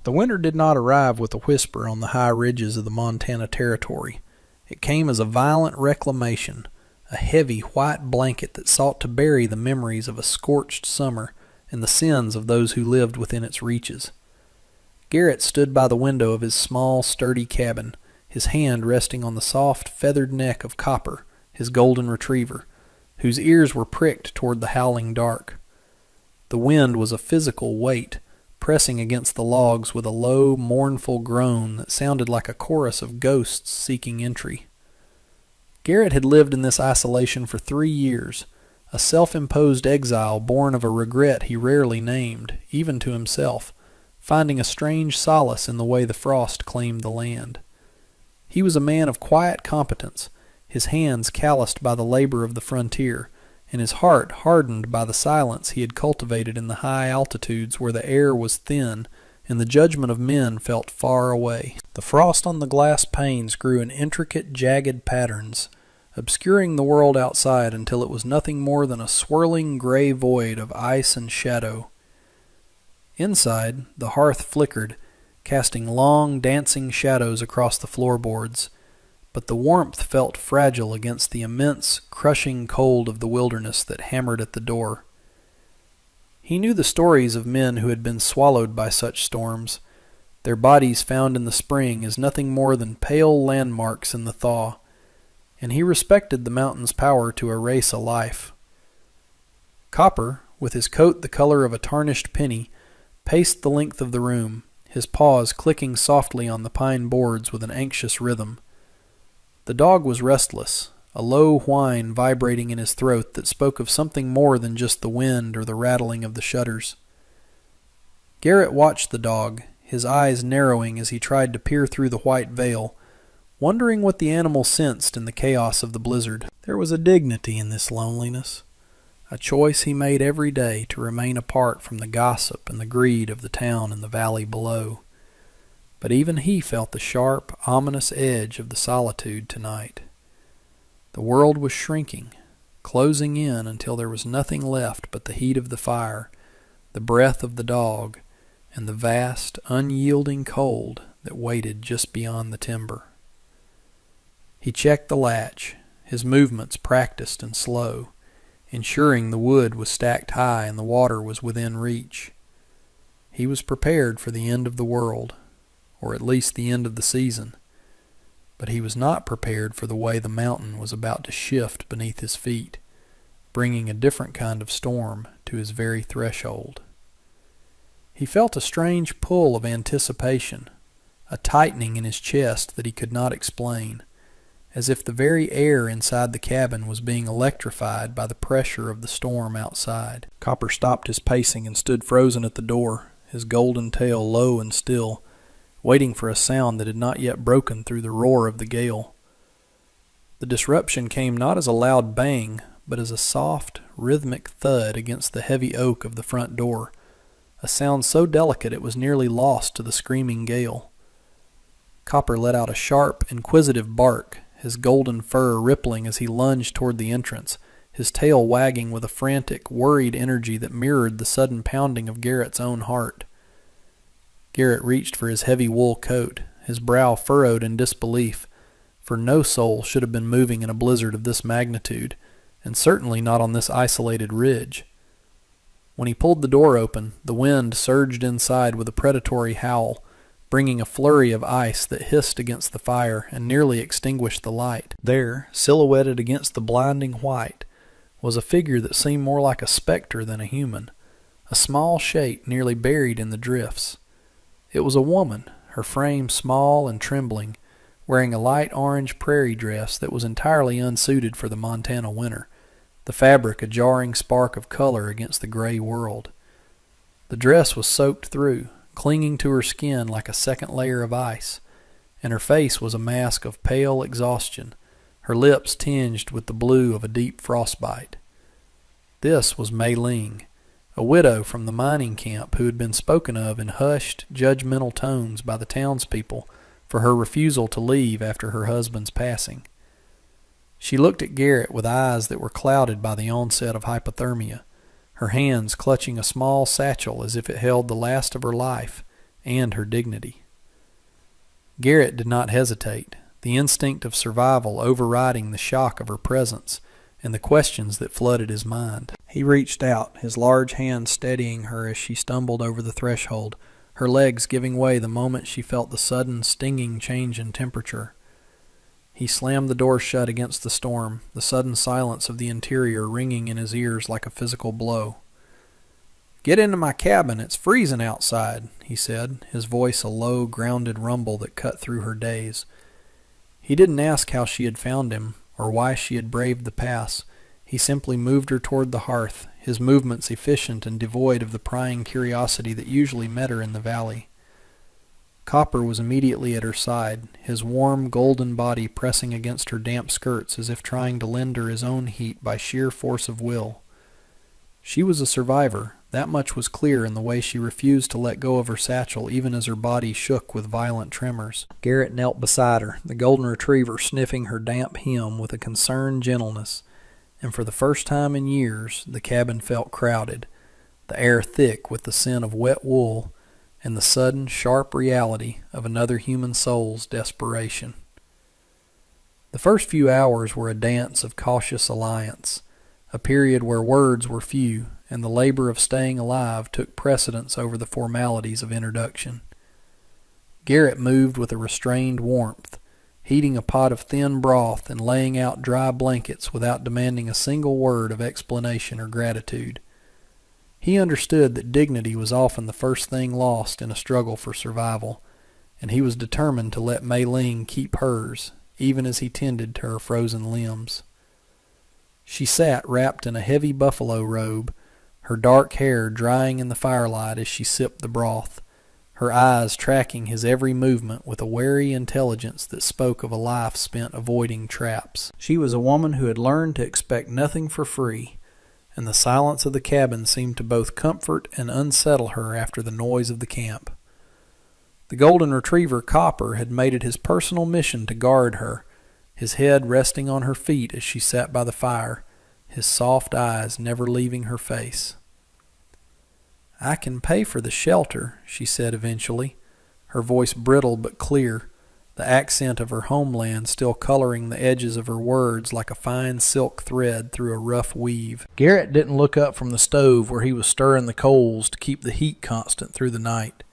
The winter did not arrive with a whisper on the high ridges of the Montana Territory. It came as a violent reclamation, a heavy white blanket that sought to bury the memories of a scorched summer and the sins of those who lived within its reaches. Garrett stood by the window of his small, sturdy cabin, his hand resting on the soft, feathered neck of Copper, his golden retriever, whose ears were pricked toward the howling dark. The wind was a physical weight, pressing against the logs with a low, mournful groan that sounded like a chorus of ghosts seeking entry. Garrett had lived in this isolation for 3 years, a self-imposed exile born of a regret he rarely named, even to himself, finding a strange solace in the way the frost claimed the land. He was a man of quiet competence, his hands calloused by the labor of the frontier, and his heart hardened by the silence he had cultivated in the high altitudes where the air was thin and the judgment of men felt far away. The frost on the glass panes grew in intricate, jagged patterns, obscuring the world outside until it was nothing more than a swirling gray void of ice and shadow. Inside, the hearth flickered, casting long, dancing shadows across the floorboards, but the warmth felt fragile against the immense, crushing cold of the wilderness that hammered at the door. He knew the stories of men who had been swallowed by such storms, their bodies found in the spring as nothing more than pale landmarks in the thaw, and he respected the mountain's power to erase a life. Copper, with his coat the color of a tarnished penny, paced the length of the room, his paws clicking softly on the pine boards with an anxious rhythm. The dog was restless, a low whine vibrating in his throat that spoke of something more than just the wind or the rattling of the shutters. Garrett watched the dog, his eyes narrowing as he tried to peer through the white veil, wondering what the animal sensed in the chaos of the blizzard. There was a dignity in this loneliness, a choice he made every day to remain apart from the gossip and the greed of the town and the valley below. But even he felt the sharp, ominous edge of the solitude tonight. The world was shrinking, closing in until there was nothing left but the heat of the fire, the breath of the dog, and the vast, unyielding cold that waited just beyond the timber. He checked the latch, his movements practiced and slow, ensuring the wood was stacked high and the water was within reach. He was prepared for the end of the world, or at least the end of the season, but he was not prepared for the way the mountain was about to shift beneath his feet, bringing a different kind of storm to his very threshold. He felt a strange pull of anticipation, a tightening in his chest that he could not explain, as if the very air inside the cabin was being electrified by the pressure of the storm outside. Copper stopped his pacing and stood frozen at the door, his golden tail low and still, waiting for a sound that had not yet broken through the roar of the gale. The disruption came not as a loud bang, but as a soft, rhythmic thud against the heavy oak of the front door, a sound so delicate it was nearly lost to the screaming gale. Copper let out a sharp, inquisitive bark, his golden fur rippling as he lunged toward the entrance, his tail wagging with a frantic, worried energy that mirrored the sudden pounding of Garrett's own heart. Garrett reached for his heavy wool coat, his brow furrowed in disbelief, for no soul should have been moving in a blizzard of this magnitude, and certainly not on this isolated ridge. When he pulled the door open, the wind surged inside with a predatory howl, bringing a flurry of ice that hissed against the fire and nearly extinguished the light. There, silhouetted against the blinding white, was a figure that seemed more like a specter than a human, a small shape nearly buried in the drifts. It was a woman, her frame small and trembling, wearing a light orange prairie dress that was entirely unsuited for the Montana winter, the fabric a jarring spark of color against the gray world. The dress was soaked through, clinging to her skin like a second layer of ice, and her face was a mask of pale exhaustion, her lips tinged with the blue of a deep frostbite. This was Mei Ling, a widow from the mining camp who had been spoken of in hushed, judgmental tones by the townspeople for her refusal to leave after her husband's passing. She looked at Garrett with eyes that were clouded by the onset of hypothermia, her hands clutching a small satchel as if it held the last of her life, and her dignity. Garrett did not hesitate, the instinct of survival overriding the shock of her presence and the questions that flooded his mind. He reached out, his large hand steadying her as she stumbled over the threshold, her legs giving way the moment she felt the sudden, stinging change in temperature. He slammed the door shut against the storm, the sudden silence of the interior ringing in his ears like a physical blow. "Get into my cabin, it's freezing outside," he said, his voice a low, grounded rumble that cut through her daze. He didn't ask how she had found him, or why she had braved the pass. He simply moved her toward the hearth, his movements efficient and devoid of the prying curiosity that usually met her in the valley. Copper was immediately at her side, his warm, golden body pressing against her damp skirts as if trying to lend her his own heat by sheer force of will. She was a survivor, that much was clear in the way she refused to let go of her satchel even as her body shook with violent tremors. Garrett knelt beside her, the golden retriever sniffing her damp hem with a concerned gentleness, and for the first time in years the cabin felt crowded, the air thick with the scent of wet wool, and the sudden, sharp reality of another human soul's desperation. The first few hours were a dance of cautious alliance, a period where words were few, and the labor of staying alive took precedence over the formalities of introduction. Garrett moved with a restrained warmth, heating a pot of thin broth and laying out dry blankets without demanding a single word of explanation or gratitude. He understood that dignity was often the first thing lost in a struggle for survival, and he was determined to let Mei Ling keep hers, even as he tended to her frozen limbs. She sat wrapped in a heavy buffalo robe, her dark hair drying in the firelight as she sipped the broth, her eyes tracking his every movement with a wary intelligence that spoke of a life spent avoiding traps. She was a woman who had learned to expect nothing for free, and the silence of the cabin seemed to both comfort and unsettle her after the noise of the camp. The golden retriever Copper had made it his personal mission to guard her, his head resting on her feet as she sat by the fire, his soft eyes never leaving her face. "I can pay for the shelter," she said eventually, her voice brittle but clear, the accent of her homeland still coloring the edges of her words like a fine silk thread through a rough weave. Garrett didn't look up from the stove where he was stirring the coals to keep the heat constant through the night.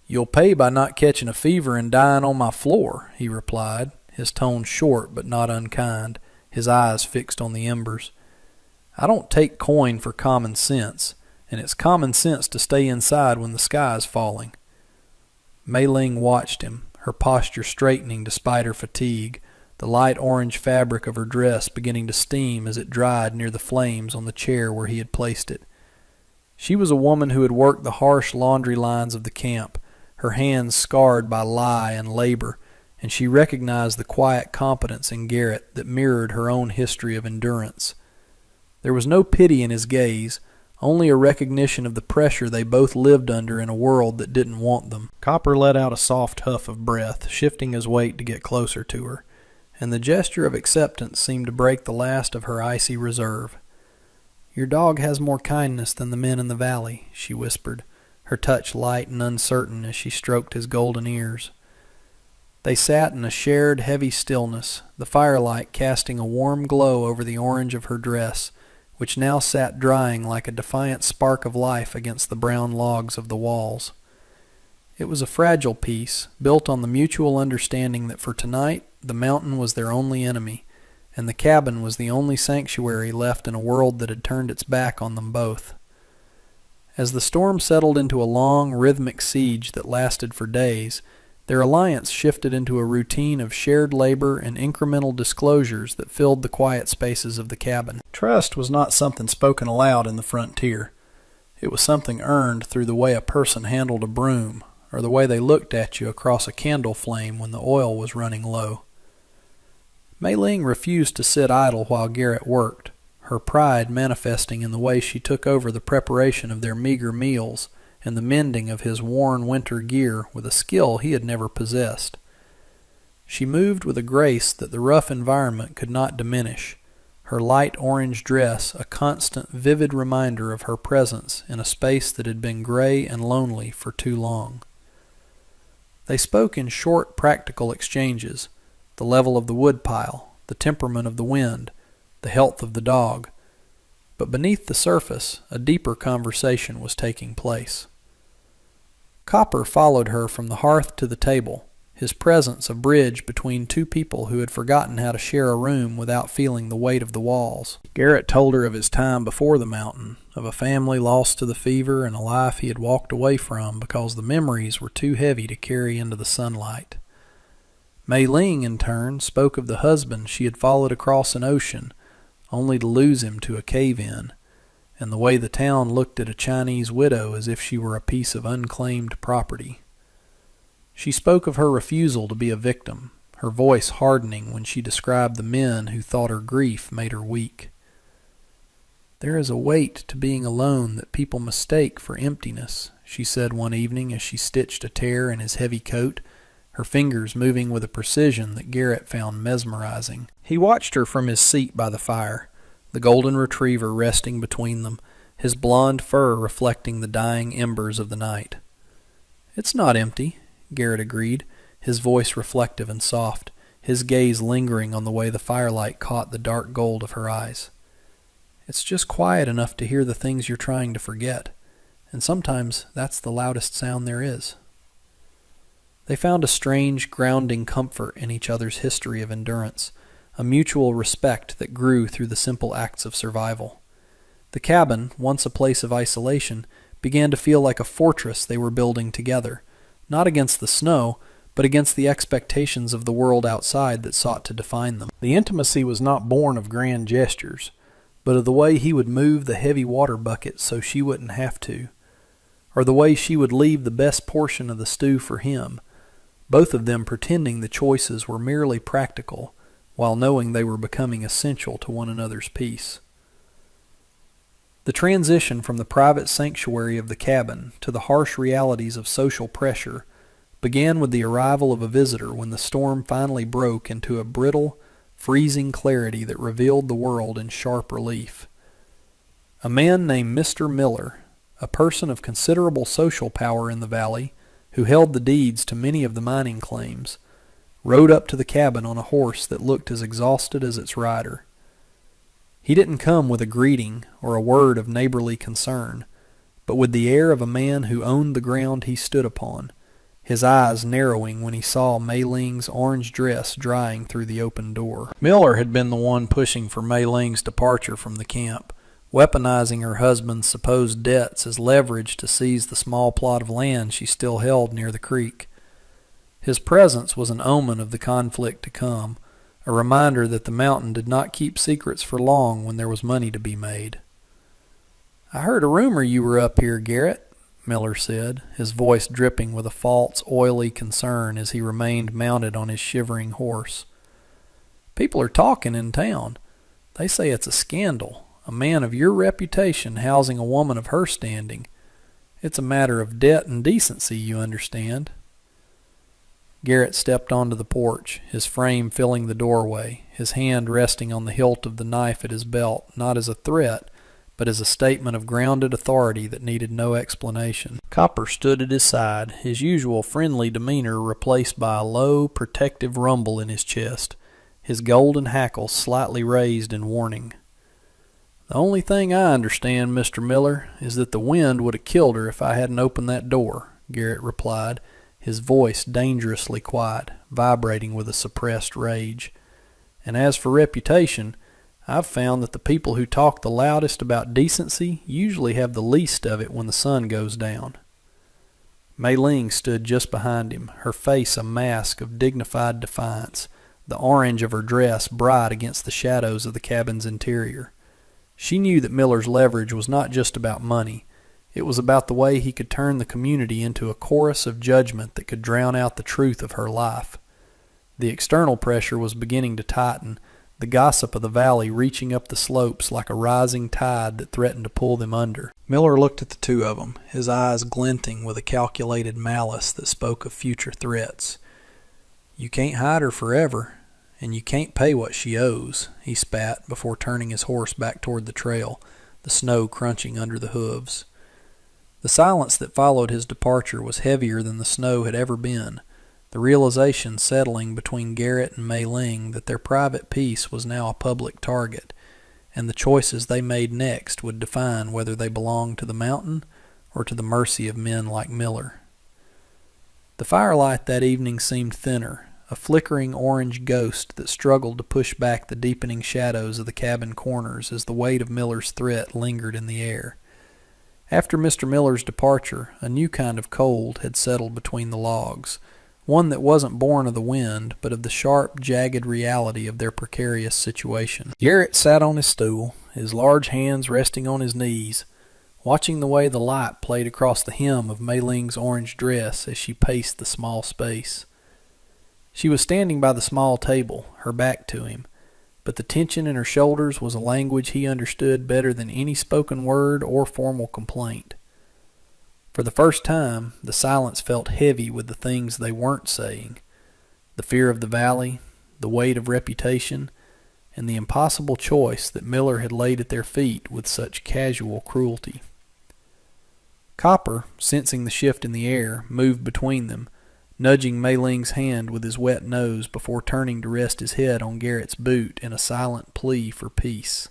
"You'll pay by not catching a fever and dying on my floor," he replied, his tone short but not unkind, his eyes fixed on the embers. "I don't take coin for common sense, and it's common sense to stay inside when the sky is falling." Mei Ling watched him, her posture straightening despite her fatigue, the light orange fabric of her dress beginning to steam as it dried near the flames on the chair where he had placed it. She was a woman who had worked the harsh laundry lines of the camp, her hands scarred by lie and labor, and she recognized the quiet competence in Garrett that mirrored her own history of endurance. There was no pity in his gaze, only a recognition of the pressure they both lived under in a world that didn't want them. Copper let out a soft huff of breath, shifting his weight to get closer to her, and the gesture of acceptance seemed to break the last of her icy reserve. "Your dog has more kindness than the men in the valley," she whispered, her touch light and uncertain as she stroked his golden ears. They sat in a shared heavy stillness, the firelight casting a warm glow over the orange of her dress, which now sat drying like a defiant spark of life against the brown logs of the walls. It was a fragile peace, built on the mutual understanding that for tonight the mountain was their only enemy, and the cabin was the only sanctuary left in a world that had turned its back on them both. As the storm settled into a long, rhythmic siege that lasted for days, their alliance shifted into a routine of shared labor and incremental disclosures that filled the quiet spaces of the cabin. Trust was not something spoken aloud in the frontier. It was something earned through the way a person handled a broom, or the way they looked at you across a candle flame when the oil was running low. Mei Ling refused to sit idle while Garrett worked, her pride manifesting in the way she took over the preparation of their meager meals and the mending of his worn winter gear with a skill he had never possessed. She moved with a grace that the rough environment could not diminish, her light orange dress a constant, vivid reminder of her presence in a space that had been gray and lonely for too long. They spoke in short, practical exchanges: the level of the woodpile, the temperament of the wind, the health of the dog. But beneath the surface, a deeper conversation was taking place. Copper followed her from the hearth to the table, his presence a bridge between two people who had forgotten how to share a room without feeling the weight of the walls. Garrett told her of his time before the mountain, of a family lost to the fever and a life he had walked away from because the memories were too heavy to carry into the sunlight. Mei Ling, in turn, spoke of the husband she had followed across an ocean, only to lose him to a cave-in, and the way the town looked at a Chinese widow as if she were a piece of unclaimed property. She spoke of her refusal to be a victim, her voice hardening when she described the men who thought her grief made her weak. "There is a weight to being alone that people mistake for emptiness," she said one evening as she stitched a tear in his heavy coat, her fingers moving with a precision that Garrett found mesmerizing. He watched her from his seat by the fire, the golden retriever resting between them, his blond fur reflecting the dying embers of the night. "It's not empty," Garrett agreed, his voice reflective and soft, his gaze lingering on the way the firelight caught the dark gold of her eyes. "It's just quiet enough to hear the things you're trying to forget, and sometimes that's the loudest sound there is." They found a strange, grounding comfort in each other's history of endurance, a mutual respect that grew through the simple acts of survival. The cabin, once a place of isolation, began to feel like a fortress they were building together, not against the snow, but against the expectations of the world outside that sought to define them. The intimacy was not born of grand gestures, but of the way he would move the heavy water bucket so she wouldn't have to, or the way she would leave the best portion of the stew for him, both of them pretending the choices were merely practical, while knowing they were becoming essential to one another's peace. The transition from the private sanctuary of the cabin to the harsh realities of social pressure began with the arrival of a visitor when the storm finally broke into a brittle, freezing clarity that revealed the world in sharp relief. A man named Mr. Miller, a person of considerable social power in the valley, who held the deeds to many of the mining claims, rode up to the cabin on a horse that looked as exhausted as its rider. He didn't come with a greeting or a word of neighborly concern, but with the air of a man who owned the ground he stood upon, his eyes narrowing when he saw Mei Ling's orange dress drying through the open door. Miller had been the one pushing for Mei Ling's departure from the camp, weaponizing her husband's supposed debts as leverage to seize the small plot of land she still held near the creek. His presence was an omen of the conflict to come, a reminder that the mountain did not keep secrets for long when there was money to be made. "I heard a rumor you were up here, Garrett," Miller said, his voice dripping with a false, oily concern as he remained mounted on his shivering horse. "People are talking in town. They say it's a scandal, a man of your reputation housing a woman of her standing. It's a matter of debt and decency, you understand." Garrett stepped onto the porch, his frame filling the doorway, his hand resting on the hilt of the knife at his belt, not as a threat, but as a statement of grounded authority that needed no explanation. Copper stood at his side, his usual friendly demeanor replaced by a low, protective rumble in his chest, his golden hackles slightly raised in warning. "The only thing I understand, Mr. Miller, is that the wind would have killed her if I hadn't opened that door," Garrett replied, his voice dangerously quiet, vibrating with a suppressed rage. "And as for reputation, I've found that the people who talk the loudest about decency usually have the least of it when the sun goes down." Mei Ling stood just behind him, her face a mask of dignified defiance, the orange of her dress bright against the shadows of the cabin's interior. She knew that Miller's leverage was not just about money. It was about the way he could turn the community into a chorus of judgment that could drown out the truth of her life. The external pressure was beginning to tighten, the gossip of the valley reaching up the slopes like a rising tide that threatened to pull them under. Miller looked at the two of them, his eyes glinting with a calculated malice that spoke of future threats. "You can't hide her forever, and you can't pay what she owes," he spat before turning his horse back toward the trail, the snow crunching under the hooves. The silence that followed his departure was heavier than the snow had ever been, the realization settling between Garrett and Mei Ling that their private peace was now a public target, and the choices they made next would define whether they belonged to the mountain or to the mercy of men like Miller. The firelight that evening seemed thinner, a flickering orange ghost that struggled to push back the deepening shadows of the cabin corners as the weight of Miller's threat lingered in the air. After Mr. Miller's departure, a new kind of cold had settled between the logs, one that wasn't born of the wind, but of the sharp, jagged reality of their precarious situation. Garrett sat on his stool, his large hands resting on his knees, watching the way the light played across the hem of Mei Ling's orange dress as she paced the small space. She was standing by the small table, her back to him, but the tension in her shoulders was a language he understood better than any spoken word or formal complaint. For the first time, the silence felt heavy with the things they weren't saying, the fear of the valley, the weight of reputation, and the impossible choice that Miller had laid at their feet with such casual cruelty. Copper, sensing the shift in the air, moved between them, nudging Mei Ling's hand with his wet nose before turning to rest his head on Garrett's boot in a silent plea for peace.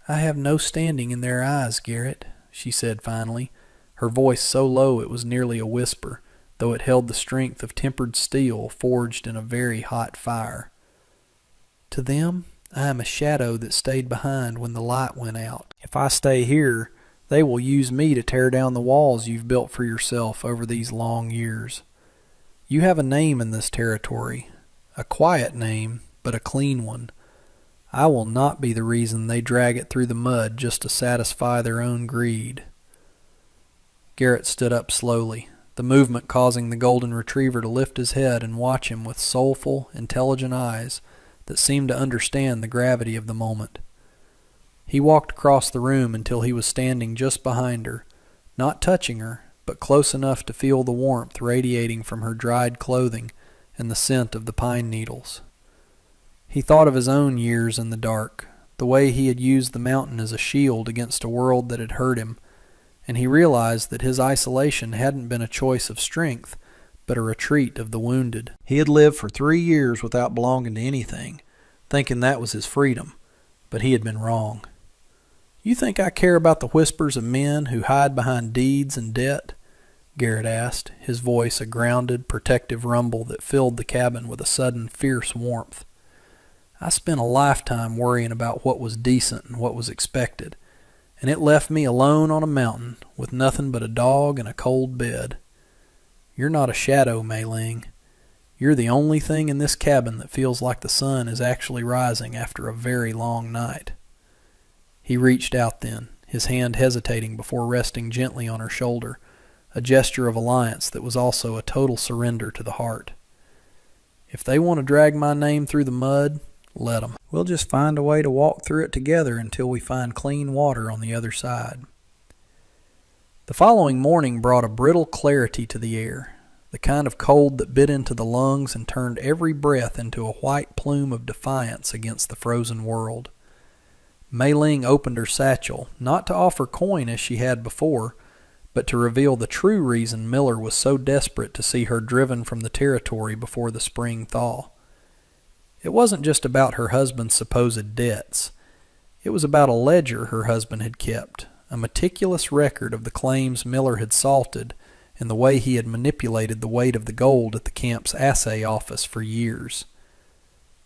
"I have no standing in their eyes, Garrett," she said finally, her voice so low it was nearly a whisper, though it held the strength of tempered steel forged in a very hot fire. "To them, I am a shadow that stayed behind when the light went out. If I stay here, they will use me to tear down the walls you've built for yourself over these long years. You have a name in this territory, a quiet name, but a clean one. I will not be the reason they drag it through the mud just to satisfy their own greed." Garrett stood up slowly, the movement causing the golden retriever to lift his head and watch him with soulful, intelligent eyes that seemed to understand the gravity of the moment. He walked across the room until he was standing just behind her, not touching her, but close enough to feel the warmth radiating from her dried clothing and the scent of the pine needles. He thought of his own years in the dark, the way he had used the mountain as a shield against a world that had hurt him, and he realized that his isolation hadn't been a choice of strength, but a retreat of the wounded. He had lived for 3 years without belonging to anything, thinking that was his freedom, but he had been wrong. "You think I care about the whispers of men who hide behind deeds and debt?" Garrett asked, his voice a grounded, protective rumble that filled the cabin with a sudden fierce warmth. "I spent a lifetime worrying about what was decent and what was expected, and it left me alone on a mountain with nothing but a dog and a cold bed. You're not a shadow, Mei Ling. You're the only thing in this cabin that feels like the sun is actually rising after a very long night." He reached out then, his hand hesitating before resting gently on her shoulder, a gesture of alliance that was also a total surrender to the heart. "If they want to drag my name through the mud, let 'em. We'll just find a way to walk through it together until we find clean water on the other side." The following morning brought a brittle clarity to the air, the kind of cold that bit into the lungs and turned every breath into a white plume of defiance against the frozen world. Mei Ling opened her satchel, not to offer coin as she had before, but to reveal the true reason Miller was so desperate to see her driven from the territory before the spring thaw. It wasn't just about her husband's supposed debts. It was about a ledger her husband had kept, a meticulous record of the claims Miller had salted and the way he had manipulated the weight of the gold at the camp's assay office for years.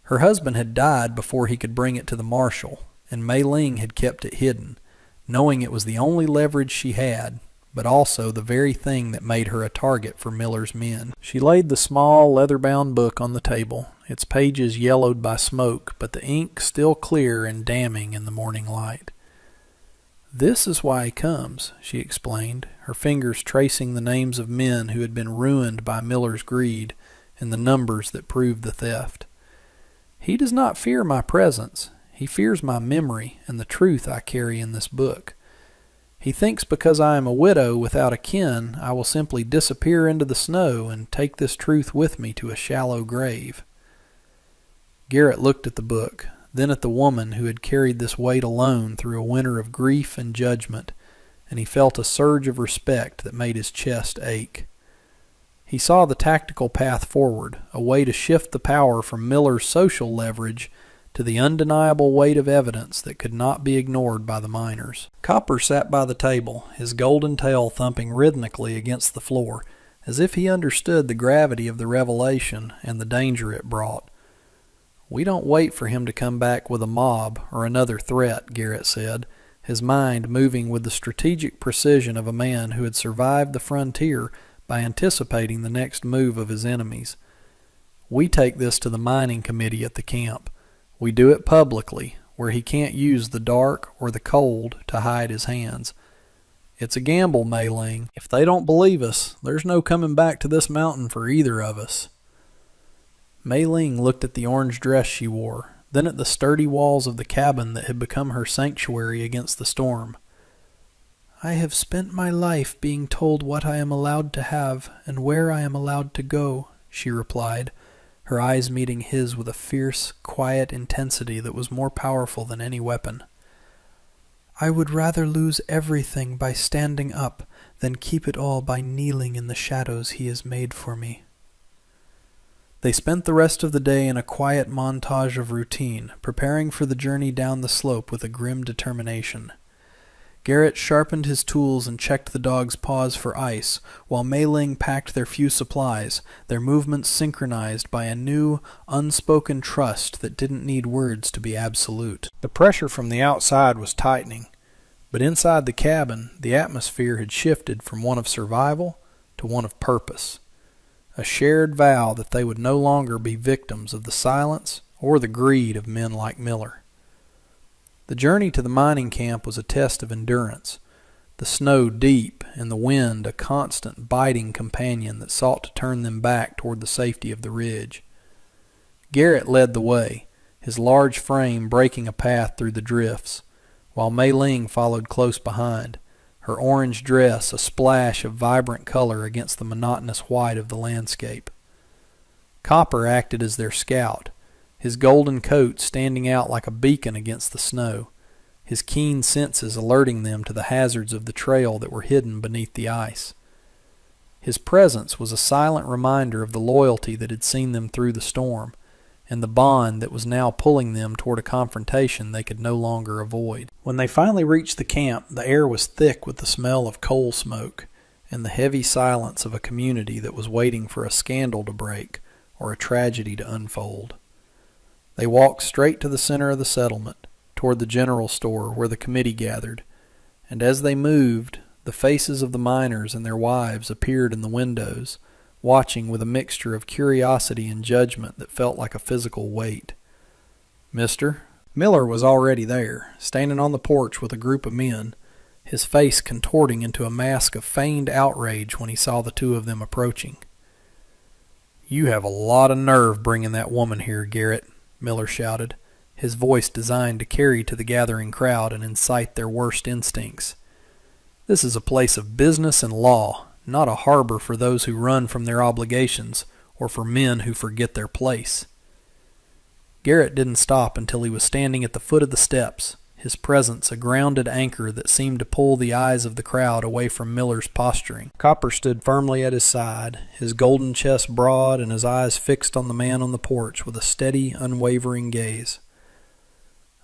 Her husband had died before he could bring it to the marshal, and Mei Ling had kept it hidden, knowing it was the only leverage she had, but also the very thing that made her a target for Miller's men. She laid the small, leather-bound book on the table, its pages yellowed by smoke, but the ink still clear and damning in the morning light. "This is why he comes," she explained, her fingers tracing the names of men who had been ruined by Miller's greed and the numbers that proved the theft. "He does not fear my presence. He fears my memory and the truth I carry in this book. He thinks because I am a widow without a kin, I will simply disappear into the snow and take this truth with me to a shallow grave." Garrett looked at the book, then at the woman who had carried this weight alone through a winter of grief and judgment, and he felt a surge of respect that made his chest ache. He saw the tactical path forward, a way to shift the power from Miller's social leverage to the undeniable weight of evidence that could not be ignored by the miners. Copper sat by the table, his golden tail thumping rhythmically against the floor, as if he understood the gravity of the revelation and the danger it brought. "We don't wait for him to come back with a mob or another threat," Garrett said, his mind moving with the strategic precision of a man who had survived the frontier by anticipating the next move of his enemies. "We take this to the mining committee at the camp. We do it publicly, where he can't use the dark or the cold to hide his hands. It's a gamble, Mei Ling. If they don't believe us, there's no coming back to this mountain for either of us." Mei Ling looked at the orange dress she wore, then at the sturdy walls of the cabin that had become her sanctuary against the storm. "I have spent my life being told what I am allowed to have and where I am allowed to go," she replied, her eyes meeting his with a fierce, quiet intensity that was more powerful than any weapon. "I would rather lose everything by standing up than keep it all by kneeling in the shadows he has made for me." They spent the rest of the day in a quiet montage of routine, preparing for the journey down the slope with a grim determination. Garrett sharpened his tools and checked the dog's paws for ice, while Mei Ling packed their few supplies, their movements synchronized by a new, unspoken trust that didn't need words to be absolute. The pressure from the outside was tightening, but inside the cabin, the atmosphere had shifted from one of survival to one of purpose. A shared vow that they would no longer be victims of the silence or the greed of men like Miller. The journey to the mining camp was a test of endurance, the snow deep and the wind a constant biting companion that sought to turn them back toward the safety of the ridge. Garrett led the way, his large frame breaking a path through the drifts, while Mei Ling followed close behind, her orange dress a splash of vibrant color against the monotonous white of the landscape. Copper acted as their scout, his golden coat standing out like a beacon against the snow, his keen senses alerting them to the hazards of the trail that were hidden beneath the ice. His presence was a silent reminder of the loyalty that had seen them through the storm, and the bond that was now pulling them toward a confrontation they could no longer avoid. When they finally reached the camp, the air was thick with the smell of coal smoke, and the heavy silence of a community that was waiting for a scandal to break or a tragedy to unfold. They walked straight to the center of the settlement, toward the general store where the committee gathered, and as they moved, the faces of the miners and their wives appeared in the windows, watching with a mixture of curiosity and judgment that felt like a physical weight. "Mister?" Miller was already there, standing on the porch with a group of men, his face contorting into a mask of feigned outrage when he saw the two of them approaching. "You have a lot of nerve bringing that woman here, Garrett," Miller shouted, his voice designed to carry to the gathering crowd and incite their worst instincts. "This is a place of business and law, not a harbor for those who run from their obligations or for men who forget their place." Garrett didn't stop until he was standing at the foot of the steps, his presence a grounded anchor that seemed to pull the eyes of the crowd away from Miller's posturing. Copper stood firmly at his side, his golden chest broad and his eyes fixed on the man on the porch with a steady, unwavering gaze.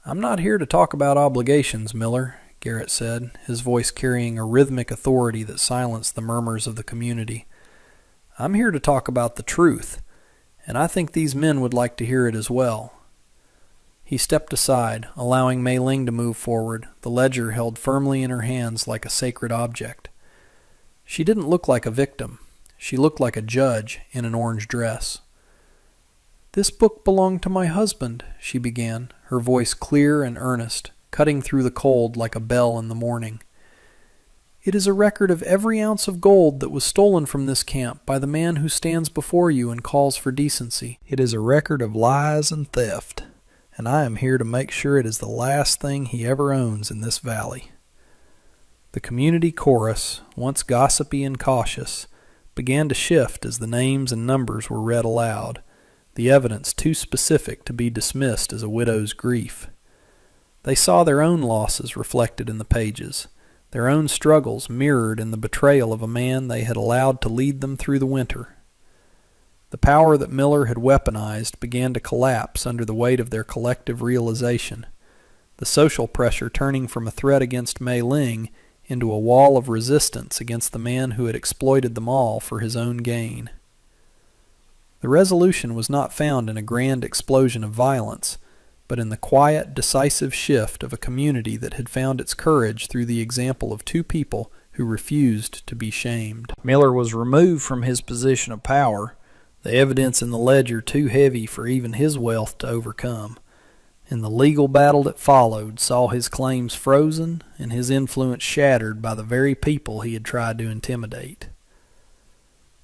"I'm not here to talk about obligations, Miller," Garrett said, his voice carrying a rhythmic authority that silenced the murmurs of the community. "I'm here to talk about the truth, and I think these men would like to hear it as well." He stepped aside, allowing Mei Ling to move forward, the ledger held firmly in her hands like a sacred object. She didn't look like a victim. She looked like a judge in an orange dress. "This book belonged to my husband," she began, her voice clear and earnest, cutting through the cold like a bell in the morning. "It is a record of every ounce of gold that was stolen from this camp by the man who stands before you and calls for decency. It is a record of lies and theft, and I am here to make sure it is the last thing he ever owns in this valley." The community chorus, once gossipy and cautious, began to shift as the names and numbers were read aloud, the evidence too specific to be dismissed as a widow's grief. They saw their own losses reflected in the pages, their own struggles mirrored in the betrayal of a man they had allowed to lead them through the winter. The power that Miller had weaponized began to collapse under the weight of their collective realization, the social pressure turning from a threat against Mei Ling into a wall of resistance against the man who had exploited them all for his own gain. The resolution was not found in a grand explosion of violence, but in the quiet, decisive shift of a community that had found its courage through the example of two people who refused to be shamed. Miller was removed from his position of power, the evidence in the ledger too heavy for even his wealth to overcome, and the legal battle that followed saw his claims frozen and his influence shattered by the very people he had tried to intimidate.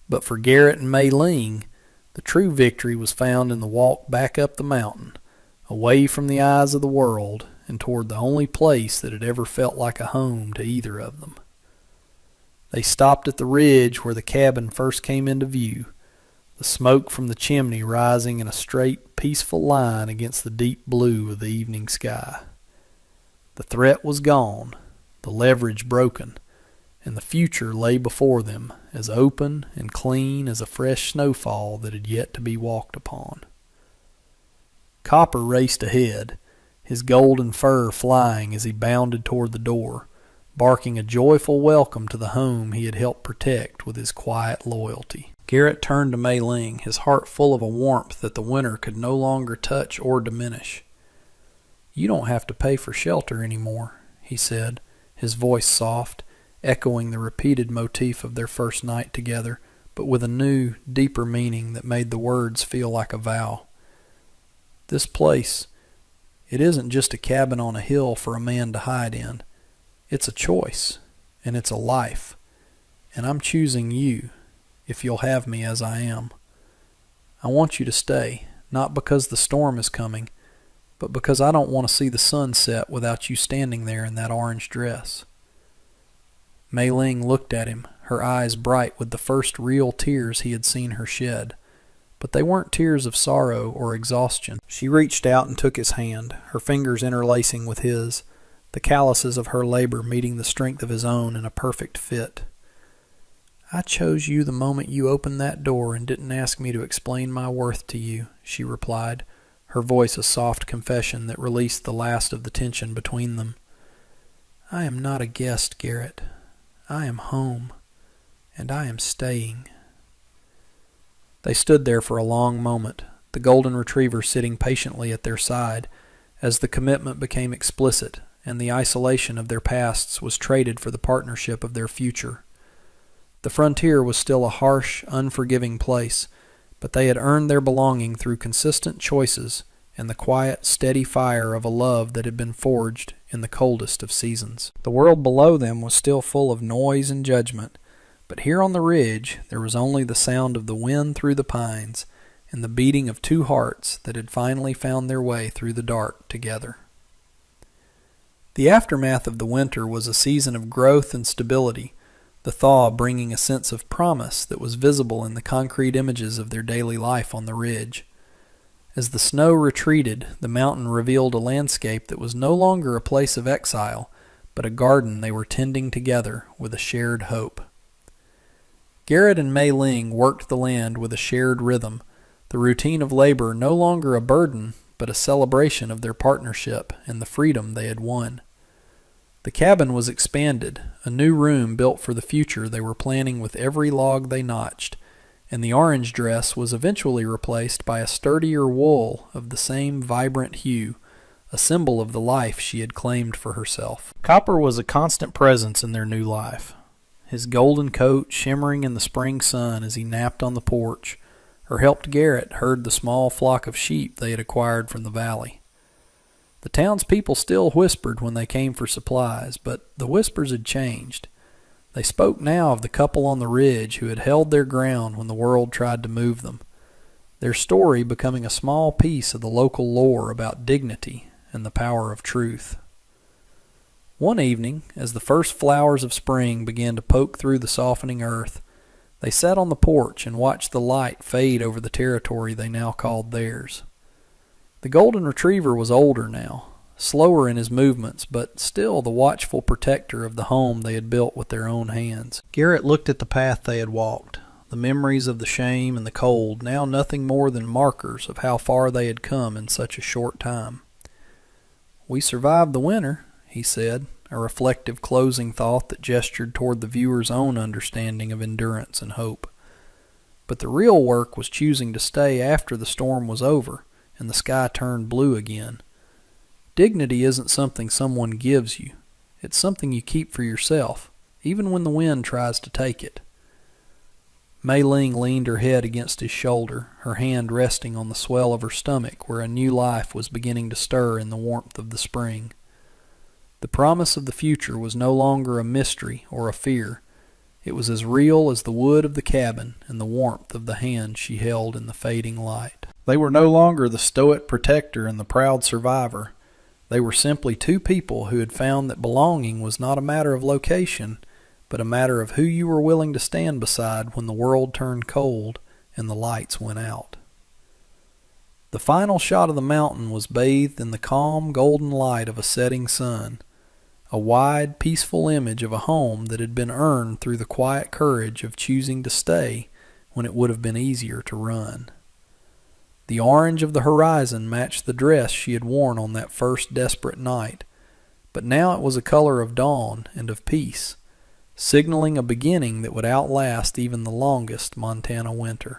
But for Garrett and Mei Ling, the true victory was found in the walk back up the mountain, away from the eyes of the world and toward the only place that had ever felt like a home to either of them. They stopped at the ridge where the cabin first came into view, the smoke from the chimney rising in a straight, peaceful line against the deep blue of the evening sky. The threat was gone, the leverage broken, and the future lay before them as open and clean as a fresh snowfall that had yet to be walked upon. Copper raced ahead, his golden fur flying as he bounded toward the door, barking a joyful welcome to the home he had helped protect with his quiet loyalty. Garrett turned to Mei Ling, his heart full of a warmth that the winter could no longer touch or diminish. "You don't have to pay for shelter anymore," he said, his voice soft, echoing the repeated motif of their first night together, but with a new, deeper meaning that made the words feel like a vow. "This place, it isn't just a cabin on a hill for a man to hide in. It's a choice, and it's a life, and I'm choosing you, if you'll have me as I am. I want you to stay, not because the storm is coming, but because I don't want to see the sun set without you standing there in that orange dress." Mei Ling looked at him, her eyes bright with the first real tears he had seen her shed. But they weren't tears of sorrow or exhaustion. She reached out and took his hand, her fingers interlacing with his, the calluses of her labor meeting the strength of his own in a perfect fit. "I chose you the moment you opened that door and didn't ask me to explain my worth to you," she replied, her voice a soft confession that released the last of the tension between them. "I am not a guest, Garrett. I am home, and I am staying." They stood there for a long moment, the golden retriever sitting patiently at their side, as the commitment became explicit and the isolation of their pasts was traded for the partnership of their future. The frontier was still a harsh, unforgiving place, but they had earned their belonging through consistent choices and the quiet, steady fire of a love that had been forged in the coldest of seasons. The world below them was still full of noise and judgment, but here on the ridge there was only the sound of the wind through the pines and the beating of two hearts that had finally found their way through the dark together. The aftermath of the winter was a season of growth and stability, the thaw bringing a sense of promise that was visible in the concrete images of their daily life on the ridge. As the snow retreated, the mountain revealed a landscape that was no longer a place of exile, but a garden they were tending together with a shared hope. Garrett and Mei Ling worked the land with a shared rhythm, the routine of labor no longer a burden, but a celebration of their partnership and the freedom they had won. The cabin was expanded, a new room built for the future they were planning with every log they notched, and the orange dress was eventually replaced by a sturdier wool of the same vibrant hue, a symbol of the life she had claimed for herself. Copper was a constant presence in their new life, his golden coat shimmering in the spring sun as he napped on the porch, or helped Garrett herd the small flock of sheep they had acquired from the valley. The townspeople still whispered when they came for supplies, but the whispers had changed. They spoke now of the couple on the ridge who had held their ground when the world tried to move them, their story becoming a small piece of the local lore about dignity and the power of truth. One evening, as the first flowers of spring began to poke through the softening earth, they sat on the porch and watched the light fade over the territory they now called theirs. The golden retriever was older now, slower in his movements, but still the watchful protector of the home they had built with their own hands. Garrett looked at the path they had walked, the memories of the shame and the cold, now nothing more than markers of how far they had come in such a short time. "We survived the winter," he said, a reflective closing thought that gestured toward the viewer's own understanding of endurance and hope. But the real work was choosing to stay after the storm was over and the sky turned blue again. Dignity isn't something someone gives you. It's something you keep for yourself, even when the wind tries to take it. Mei Ling leaned her head against his shoulder, her hand resting on the swell of her stomach where a new life was beginning to stir in the warmth of the spring. The promise of the future was no longer a mystery or a fear. It was as real as the wood of the cabin and the warmth of the hand she held in the fading light. They were no longer the stoic protector and the proud survivor. They were simply two people who had found that belonging was not a matter of location, but a matter of who you were willing to stand beside when the world turned cold and the lights went out. The final shot of the mountain was bathed in the calm, golden light of a setting sun, a wide, peaceful image of a home that had been earned through the quiet courage of choosing to stay when it would have been easier to run. The orange of the horizon matched the dress she had worn on that first desperate night, but now it was a color of dawn and of peace, signaling a beginning that would outlast even the longest Montana winter.